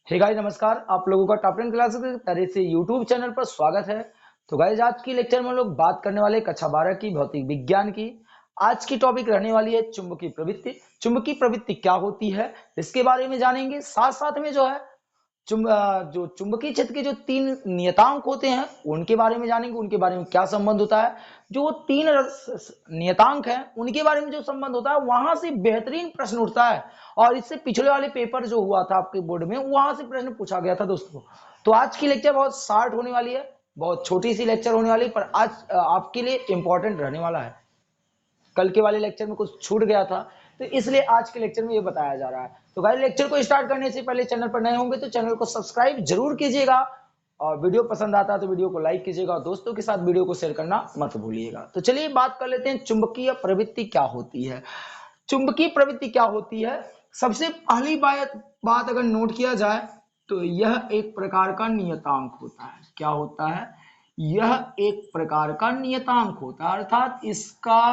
Hey guys नमस्कार। आप लोगों का टॉप 10 क्लासेस की तरह से यूट्यूब चैनल पर स्वागत है। तो गाइस आज की लेक्चर में हम लोग बात करने वाले कक्षा 12 की भौतिक विज्ञान की। आज की टॉपिक रहने वाली है चुंबकीय प्रवृत्ति। चुंबकीय प्रवृत्ति क्या होती है इसके बारे में जानेंगे। साथ साथ में जो है जो चुंबकीय क्षेत्र के जो तीन नियतांक होते हैं उनके बारे में जानेंगे, उनके बारे में क्या संबंध होता है। जो तीन नियतांक हैं उनके बारे में जो संबंध होता है वहां से बेहतरीन प्रश्न उठता है। और इससे पिछले वाले पेपर जो हुआ था आपके बोर्ड में वहां से प्रश्न पूछा गया था दोस्तों। तो आज की लेक्चर बहुत शार्ट होने वाली है, बहुत छोटी सी लेक्चर होने वाली है, पर आज आपके लिए इंपॉर्टेंट रहने वाला है। कल के वाले लेक्चर में कुछ छूट गया था तो इसलिए आज के लेक्चर में ये बताया जा रहा है। तो गाइस लेक्चर को स्टार्ट करने से पहले चैनल पर नए होंगे तो चैनल को सब्सक्राइब जरूर कीजिएगा, और वीडियो पसंद आता है तो वीडियो को लाइक कीजिएगा और दोस्तों के साथ वीडियो को शेयर करना मत भूलिएगा। तो चलिए बात कर लेते हैं चुंबकीय प्रवृत्ति क्या होती है। चुंबकीय प्रवृत्ति क्या होती है, सबसे पहली बात अगर नोट किया जाए तो यह एक प्रकार का नियतांक होता है। क्या होता है? यह एक प्रकार का नियतांक होता है, अर्थात इसका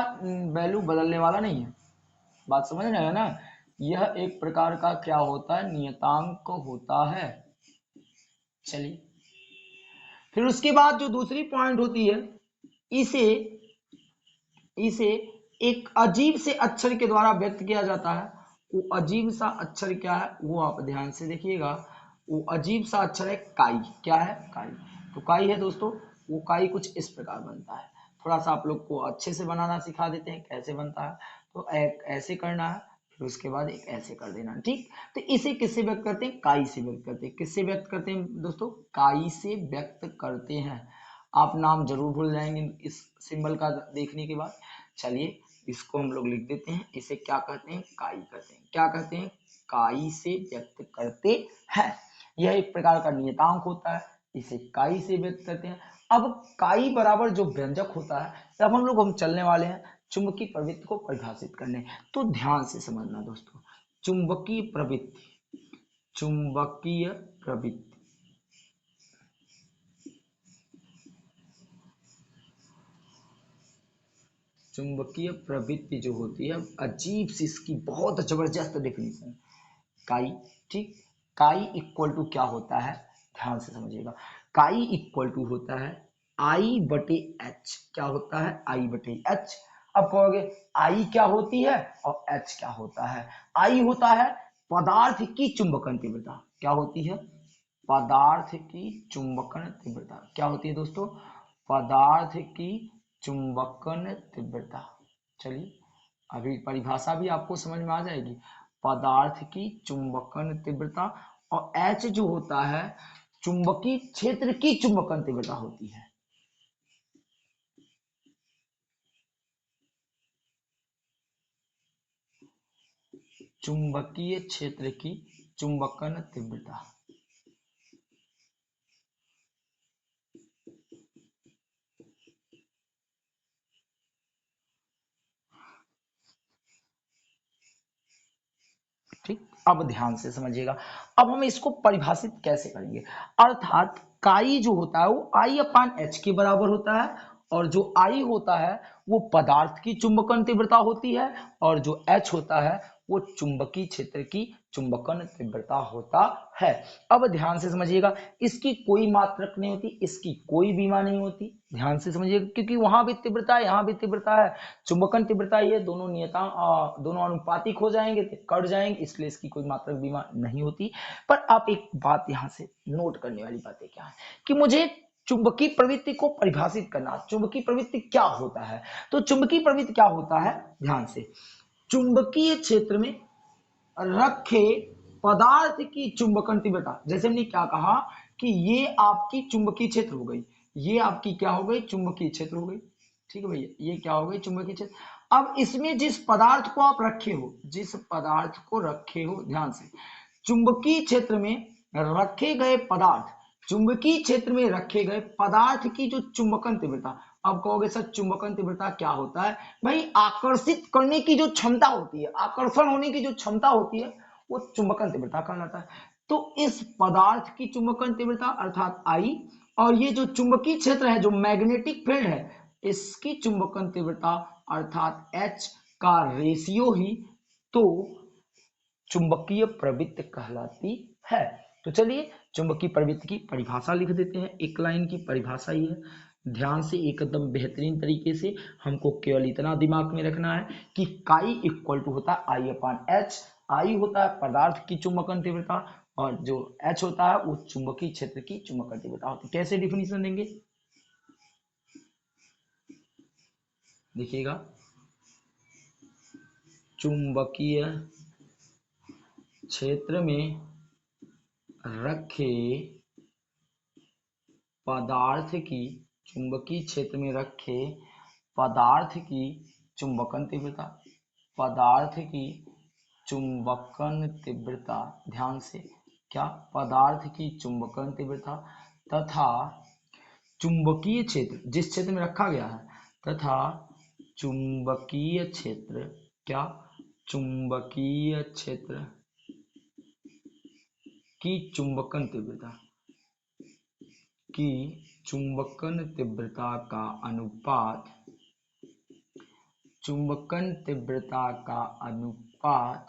वैल्यू बदलने वाला नहीं है। बात समझ रहे हैं ना? यह एक प्रकार का क्या होता है? नियतांक होता है। चलिए फिर उसके बाद जो दूसरी पॉइंट होती है, इसे इसे एक अजीब से अक्षर के द्वारा व्यक्त किया जाता है। वो अजीब सा अक्षर क्या है वो आप ध्यान से देखिएगा। वो अजीब सा अक्षर है काई। क्या है? काई। तो काई है दोस्तों, वो काई कुछ इस प्रकार बनता है। थोड़ा सा आप लोग को अच्छे से बनाना सिखा देते हैं कैसे बनता है। तो एक ऐसे करना है, फिर उसके बाद एक ऐसे कर देना, ठीक। तो इसे किससे व्यक्त करते हैं? काई से व्यक्त करते हैं। किससे व्यक्त करते हैं दोस्तों? काई से व्यक्त करते हैं। आप नाम जरूर भूल जाएंगे इस सिंबल का देखने के बाद। चलिए इसको हम लोग लिख देते हैं। इसे क्या कहते हैं? काई कहते हैं। क्या कहते हैं? काई से व्यक्त करते हैं। यह एक प्रकार का नियतांक होता है, इसे काई से व्यक्त करते हैं। अब काई बराबर जो व्यंजक होता है, अब हम चलने वाले हैं चुंबकीय प्रवृत्ति को परिभाषित करने। तो ध्यान से समझना दोस्तों। चुंबकीय प्रवृत्ति, चुंबकीय प्रवृत्ति चुंबकीय प्रवृत्ति जो होती है, अजीब सी इसकी बहुत जबरदस्त डेफिनेशन। काई, ठीक। काई इक्वल टू क्या होता है? ध्यान से समझिएगा। काई इक्वल टू होता है आई बटे एच। क्या होता है? आई बटे एच। अब कहोगे आई क्या होती है और एच क्या होता है? आई होता है पदार्थ की चुंबकन तीव्रता। क्या होती है? पदार्थ की चुंबकन तीव्रता। क्या होती है दोस्तों? पदार्थ की चुंबकन तीव्रता। चलिए अभी परिभाषा भी आपको समझ में आ जाएगी। पदार्थ की चुंबकन तीव्रता। और एच जो होता है चुंबकीय क्षेत्र की चुंबकन तीव्रता होती है। चुंबकीय क्षेत्र की चुंबकन तीव्रता। ठीक, अब ध्यान से समझिएगा। अब हम इसको परिभाषित कैसे करेंगे? अर्थात काई जो होता है वो आई अपान एच के बराबर होता है, और जो आई होता है वो पदार्थ की चुंबकन तीव्रता होती है, और जो एच होता है वो चुंबकीय क्षेत्र की चुंबकन तीव्रता होता है। अब ध्यान से समझिएगा, इसकी कोई मात्रक नहीं होती, इसकी कोई बीमा नहीं होती। ध्यान से समझिएगा, क्योंकि वहां भी तीव्रता है यहाँ भी तीव्रता है, चुंबकन तीव्रता ये दोनों दोनों अनुपातिक हो जाएंगे, कट जाएंगे, इसलिए इसकी कोई मात्रक बीमा नहीं होती। पर आप एक बात यहाँ से नोट करने वाली बातें क्या है कि मुझे चुंबकीय प्रवृत्ति को परिभाषित करना। चुंबकीय प्रवृत्ति क्या होता है? तो चुंबकीय प्रवृत्ति क्या होता है, ध्यान से। चुंबकीय क्षेत्र में रखे पदार्थ की चुंबकन तीव्रता। जैसे हमने क्या कहा कि ये आपकी चुंबकीय क्षेत्र हो गई, ये आपकी क्या हो गई? चुंबकीय क्षेत्र हो गई। ठीक है भैया, ये क्या हो गई? चुंबकीय क्षेत्र। अब इसमें जिस पदार्थ को आप रखे हो, जिस पदार्थ को रखे हो, ध्यान से, चुंबकीय क्षेत्र में रखे गए पदार्थ, चुंबकीय क्षेत्र में रखे गए पदार्थ की जो चुंबकन तीव्रता। अब कहोगे सर चुंबकन तीव्रता क्या होता है? भाई आकर्षित करने की जो क्षमता होती है, आकर्षण होने की जो क्षमता होती है वो चुंबकन तीव्रता कहलाता है। तो इस पदार्थ की चुंबकन तीव्रता अर्थात आई, और ये जो चुंबकीय क्षेत्र है, जो मैग्नेटिक फील्ड है, इसकी चुंबकन तीव्रता अर्थात एच का रेशियो ही तो चुंबकीय प्रवृत्ति कहलाती है। तो चलिए चुंबकीय प्रवृत्ति की परिभाषा लिख देते हैं। एक लाइन की परिभाषा ही है, ध्यान से एकदम बेहतरीन तरीके से हमको केवल इतना दिमाग में रखना है कि काई इक्वल टू होता है आई अपान एच। आई होता है पदार्थ की चुंबकन तीव्रता और जो एच होता है वो चुंबकीय क्षेत्र की चुंबकन तीव्रता होती है। कैसे डिफिनीशन देंगे देखिएगा, चुंबकीय क्षेत्र में रखे पदार्थ की, चुंबकीय क्षेत्र में रखे पदार्थ की चुंबकन तीव्रता, पदार्थ की चुंबकन तीव्रता, ध्यान से क्या, पदार्थ की चुंबकन तीव्रता तथा चुंबकीय क्षेत्र जिस क्षेत्र में रखा गया है, तथा चुंबकीय क्षेत्र क्या, चुंबकीय क्षेत्र की चुंबकन तीव्रता, की चुंबकन तीव्रता का अनुपात, चुंबकन तीव्रता का अनुपात,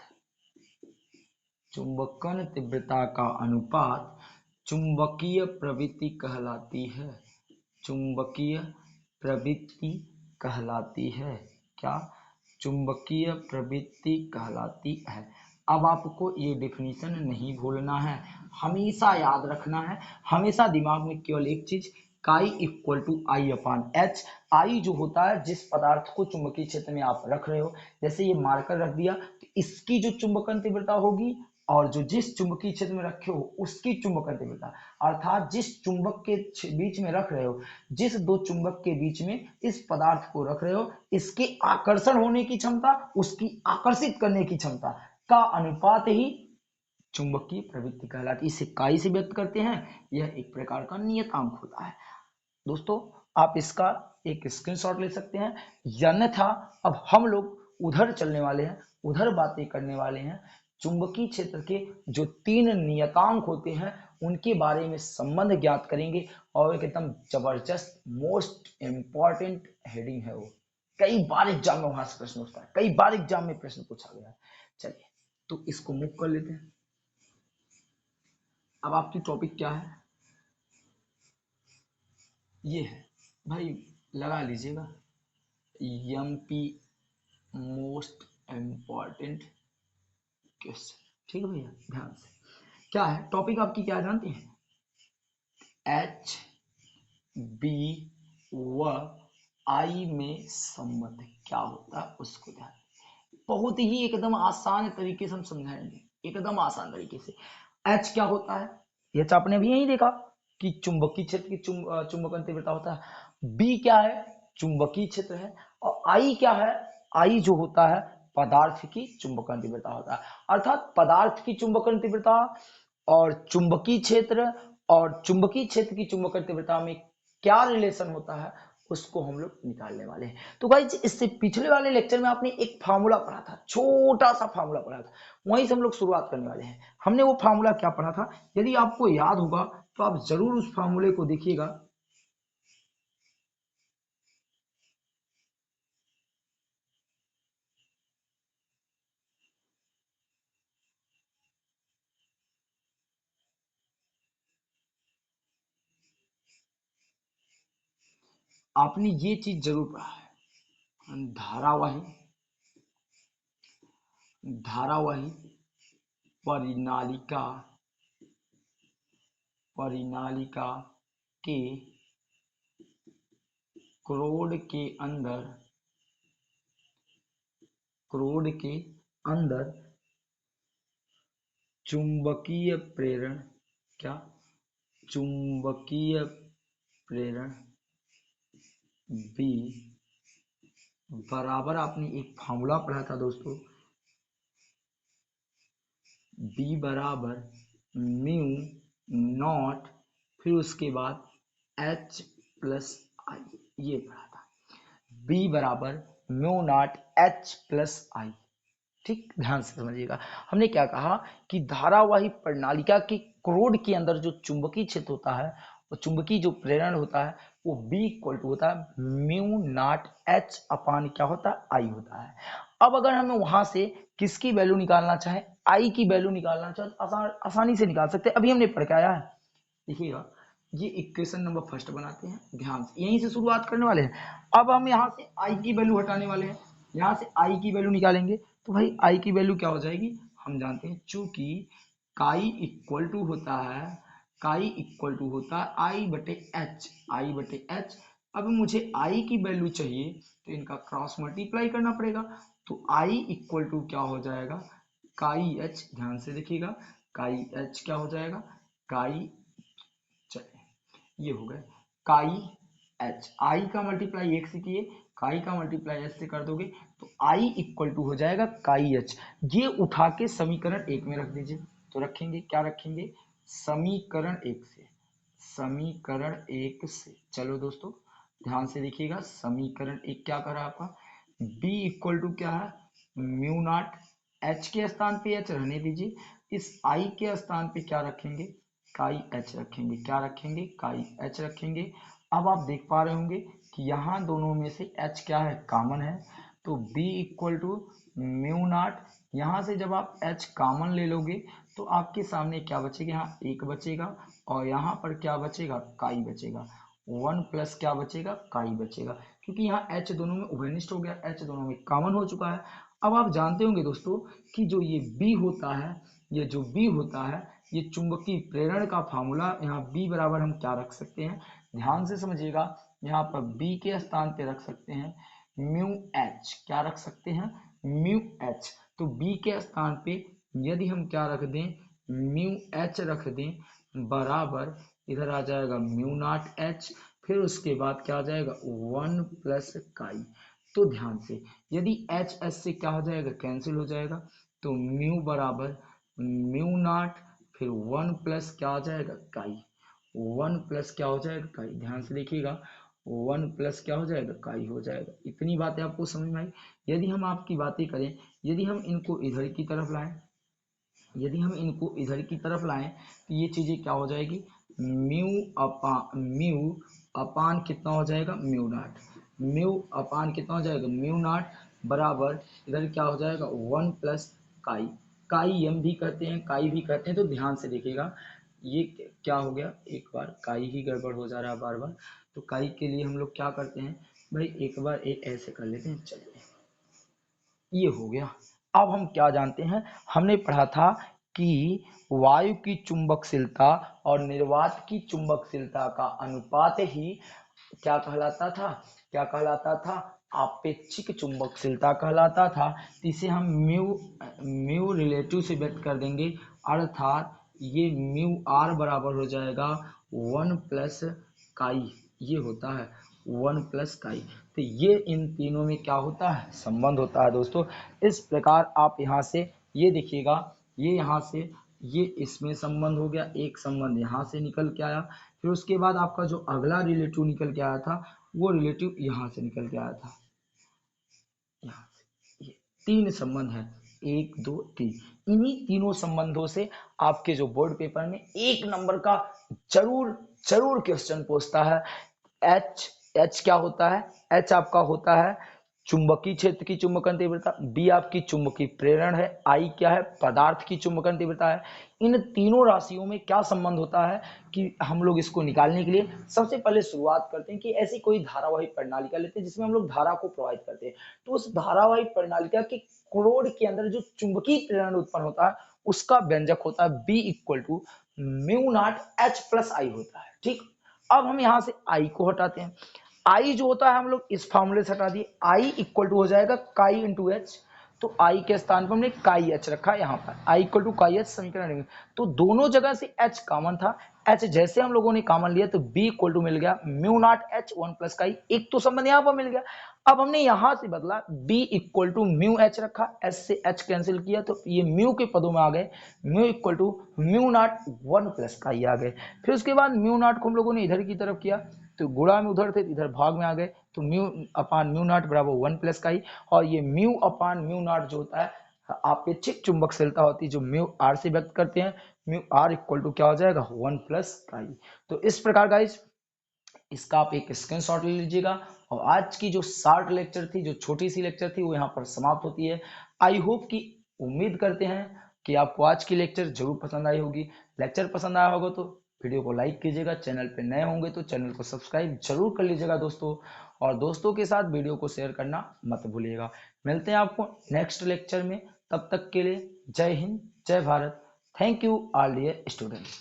चुंबकन तीव्रता का अनुपात चुंबकीय प्रवृत्ति कहलाती है, चुंबकीय प्रवृत्ति कहलाती है। क्या, चुंबकीय प्रवृत्ति कहलाती है। अब आपको ये डिफिनीशन नहीं भूलना है, हमेशा याद रखना है, हमेशा दिमाग में केवल एक चीज, chi equal to I upon H. I जो होता है जिस पदार्थ को चुंबकीय क्षेत्र में आप रख रहे हो, जैसे ये मार्कर रख दिया तो इसकी जो चुंबकन तीव्रता होगी और जो जिस चुंबकीय क्षेत्र में रखे हो उसकी चुंबकन तीव्रता, अर्थात जिस चुंबक के बीच में रख रहे हो, जिस दो चुंबक के बीच में इस पदार्थ को रख रहे हो, इसके आकर्षण होने की क्षमता, उसकी आकर्षित करने की क्षमता का अनुपात ही चुंबकीय प्रवृत्ति कहलाती है। इसे काई से व्यक्त करते हैं, यह एक प्रकार का नियतांक होता है। दोस्तों आप इसका एक स्क्रीनशॉट ले सकते हैं, अन्यथा अब हम लोग उधर चलने वाले हैं, उधर बातें करने वाले हैं। चुंबकीय क्षेत्र के जो 3 नियतांक होते हैं उनके बारे में संबंध ज्ञात करेंगे और एकदम जबरदस्त मोस्ट इंपॉर्टेंट हेडिंग है वो। कई बार एग्जाम में वहां से प्रश्न उठता है, कई बार एग्जाम में प्रश्न पूछा गया है। चलिए तो इसको मूव कर लेते हैं। अब आपकी टॉपिक क्या है, ये है भाई, लगा लीजिएगा एमपी मोस्ट इम्पॉर्टेंट क्वेश्चन। ठीक है भैया, ध्यान से। क्या है टॉपिक आपकी, क्या जानते हैं, एच बी व आई में संबंध क्या होता है उसको ध्यान, बहुत ही एकदम आसान तरीके से हम समझाएंगे, एकदम आसान तरीके से। एच क्या होता है, ये तो आपने भी यही देखा कि चुंबकीय क्षेत्र की चुंबकन तीव्रता होता है। बी क्या है, चुंबकीय क्षेत्र है। और आई क्या है, आई जो होता है पदार्थ की चुंबकन तीव्रता होता है। अर्थात पदार्थ की चुंबकन तीव्रता और चुंबकीय क्षेत्र और चुंबकीय क्षेत्र की चुंबकन तीव्रता में क्या रिलेशन होता है उसको हम लोग निकालने वाले हैं। तो गाइस इससे पिछले वाले लेक्चर में आपने एक फार्मूला पढ़ा था, छोटा सा फार्मूला पढ़ा था, वहीं से हम लोग शुरुआत करने वाले हैं। हमने वो फार्मूला क्या पढ़ा था, यदि आपको याद होगा तो आप जरूर उस फार्मूले को देखिएगा। आपने ये चीज जरूर पढ़ा है, धारावाही, धारावाही परिनालिका, परिनालिका के क्रोड के अंदर, क्रोड के अंदर चुंबकीय प्रेरण, क्या, चुंबकीय प्रेरण बी बराबर, आपने एक फार्मूला पढ़ा था दोस्तों, बी बराबर म्यू नॉट, फिर उसके बाद एच प्लस आई, ये पढ़ा था। बी बराबर म्यू नॉट एच प्लस आई। ठीक, ध्यान से समझिएगा। हमने क्या कहा कि धारावाही प्रणालिका के क्रोड के अंदर जो चुंबकीय क्षेत्र होता है, वो चुंबकीय जो प्रेरण होता है वो बी इक्वल टू होता है म्यू नॉट एच अपान क्या होता है, आई होता है। अब अगर हमें वहां से किसकी वैल्यू निकालना चाहे, आई की वैल्यू निकालना चाहो तो आसानी से निकाल सकते हैं। अभी हमने पढ़ के आया है, देखिएगा ये इक्वेशन नंबर फर्स्ट बनाते हैं, ध्यान से यहीं से शुरुआत करने वाले हैं। अब हम यहाँ से आई की वैल्यू हटाने वाले हैं, यहाँ से आई की वैल्यू निकालेंगे तो भाई आई की वैल्यू क्या हो जाएगी, हम जानते हैं चूंकि काई इक्वल टू होता है, काई इक्वल टू होता है आई बटे एच, आई बटे एच। अब मुझे आई की वैल्यू चाहिए तो इनका क्रॉस मल्टीप्लाई करना पड़ेगा, तो आई इक्वल टू क्या हो जाएगा, काई एच, ध्यान से देखिएगा काई एच क्या हो जाएगा, काई, चलिए ये हो गए काई एच, आई का मल्टीप्लाई एक से किए, काई का मल्टीप्लाई एच से कर दोगे तो आई इक्वल टू हो जाएगा काई एच। ये उठा के समीकरण एक में रख दीजिए, तो रखेंगे क्या रखेंगे, समीकरण एक से, समीकरण एक से। चलो दोस्तों ध्यान से देखिएगा, समीकरण एक क्या कर रहा है आपका, b इक्वल टू क्या है, म्यू नॉट, h के स्थान पे h रहने दीजिए, इस i के स्थान पे क्या रखेंगे, काई h रखेंगे, क्या रखेंगे, काई h रखेंगे। अब आप देख पा रहे होंगे कि यहाँ दोनों में से h क्या है, कॉमन है, तो b equal to mu naught, यहाँ से जब आप h कॉमन ले लोगे तो आपके सामने क्या बचेगा, यहाँ एक बचेगा और यहाँ पर क्या बचेगा, काई बचेगा, वन प्लस क्या बचेगा, काई बचेगा, क्योंकि यहाँ h दोनों में उभयनिष्ठ हो गया, h दोनों में कॉमन हो चुका है। अब आप जानते होंगे दोस्तों कि जो ये b होता है, ये जो b होता है ये चुंबकीय प्रेरण का फार्मूला, यहाँ b बराबर हम क्या रख सकते हैं, ध्यान से समझिएगा, यहाँ पर b के स्थान पे रख सकते हैं म्यू h, क्या रख सकते हैं, म्यू h। तो b के स्थान पे यदि हम क्या रख दें, म्यू h रख दें, बराबर इधर आ जाएगा म्यू नॉट h, फिर उसके बाद क्या आ जाएगा, वन प्लस काई। तो ध्यान से यदि एच एस से क्या हो जाएगा, कैंसिल हो जाएगा, तो म्यू बराबर म्यू नॉट, फिर वन प्लस क्या हो जाएगा, काई, वन प्लस क्या हो जाएगा, काई, ध्यान से देखिएगा वन प्लस क्या हो जाएगा, काई हो जाएगा। इतनी बातें आपको समझ में आई। यदि हम आपकी बातें करें, यदि हम इनको इधर की तरफ लाएं, यदि हम इनको इधर की तरफ लाएं तो ये चीजें क्या हो जाएगी, म्यू अपान कितना हो जाएगा, म्यू नॉट, म्यू अपान कितना हो जाएगा, म्यू नॉट, बराबर इधर क्या हो जाएगा, वन प्लस काई, काई एम भी कहते हैं, काई भी कहते हैं। तो ध्यान से देखिएगा ये क्या हो गया, एक बार काई ही गड़बड़ हो जा रहा है बार बार, तो काई के लिए हम लोग क्या करते हैं भाई, एक बार एक ऐसे कर लेते हैं, चलिए ये हो गया। अब हम क्या जानते हैं, हमने पढ़ा था कि वायु की चुंबकशीलता और निर्वात की चुंबकशीलता का अनुपात ही क्या कहलाता था, क्या कहलाता था, आपेक्षिक चुंबकशीलता कहलाता था। इसे हम म्यू म्यू रिलेटिव से व्यक्त कर देंगे, अर्थात ये म्यू आर बराबर हो जाएगा वन प्लस काई, ये होता है वन प्लस काई। तो ये इन तीनों में क्या होता है, संबंध होता है दोस्तों। इस प्रकार आप यहाँ से ये देखिएगा, ये यहाँ से ये इसमें संबंध हो गया, एक संबंध यहाँ से निकल के आया, फिर उसके बाद आपका जो अगला रिलेटिव निकल के आया था वो रिलेटिव यहाँ से निकल के आया था, यहाँ से। ये तीन संबंध है, एक दो तीन, इन्हीं तीनों संबंधों से आपके जो बोर्ड पेपर में एक नंबर का जरूर जरूर क्वेश्चन पूछता है। एच क्या होता है, एच आपका होता है चुंबकीय क्षेत्र की चुंबकन तीव्रता, बी आपकी चुंबकीय प्रेरण है, आई क्या है, पदार्थ की चुंबकन तीव्रता है। इन तीनों राशियों में क्या संबंध होता है कि हम लोग इसको निकालने के लिए सबसे पहले शुरुआत करते हैं कि ऐसी कोई धारावाही प्रणालिका लेते हैं जिसमें हम लोग धारा को प्रवाहित करते हैं। तो उस धारावाही प्रणालिका के क्रोड के अंदर जो चुंबकीय प्रेरण उत्पन्न होता है उसका व्यंजक होता है B equal to mu naught H plus I होता है, ठीक। अब हम यहाँ से आई को हटाते हैं, आई जो होता है हम लोग इस फॉर्मूले से हटा दिए, आई इक्वल टू हो जाएगा काई इंटू एच, तो आई के स्थान पर हमने काई एच रखा यहाँ पर, आई इक्वल टू काई एच समीकरण। तो दोनों जगह से एच कॉमन था, एच जैसे हम लोगों ने कॉमन लिया तो बी इक्वल टू मिल गया mu naught H one plus काई, एक तो संबंध यहाँ पर मिल गया। अब हमने यहां से बदला B equal to mu H रखा, एच से एच कैंसिल किया तो ये म्यू के पदों में आ गए, mu equal to mu nought one plus chi आ गए। फिर उसके बाद म्यू नॉट को हम लोगों ने इधर की तरफ किया तो गुणा में उधर थे इधर भाग में आ गए, तो म्यू अपान म्यू नॉट बराबर वन प्लस काई, और ये म्यू अपान म्यू नॉट जो होता है आपेक्षिक चुंबकशीलता होती है जो म्यू आर से व्यक्त करते हैं, म्यू आर इक्वल टू क्या हो जाएगा वन प्लस काई। तो इस प्रकार गाइस इसका आप एक स्क्रीनशॉट ले लीजिएगा, और आज की जो शॉर्ट लेक्चर थी, जो छोटी सी लेक्चर थी वो यहाँ पर समाप्त होती है। आई होप कि उम्मीद करते हैं कि आपको आज की लेक्चर जरूर पसंद आई होगी। लेक्चर पसंद आया होगा तो वीडियो को लाइक कीजिएगा, चैनल पे नए होंगे तो चैनल को सब्सक्राइब जरूर कर लीजिएगा दोस्तों, और दोस्तों के साथ वीडियो को शेयर करना मत भूलिएगा। मिलते हैं आपको नेक्स्ट लेक्चर में, तब तक के लिए Jai Hind, Jai Bharat. Thank you all dear students.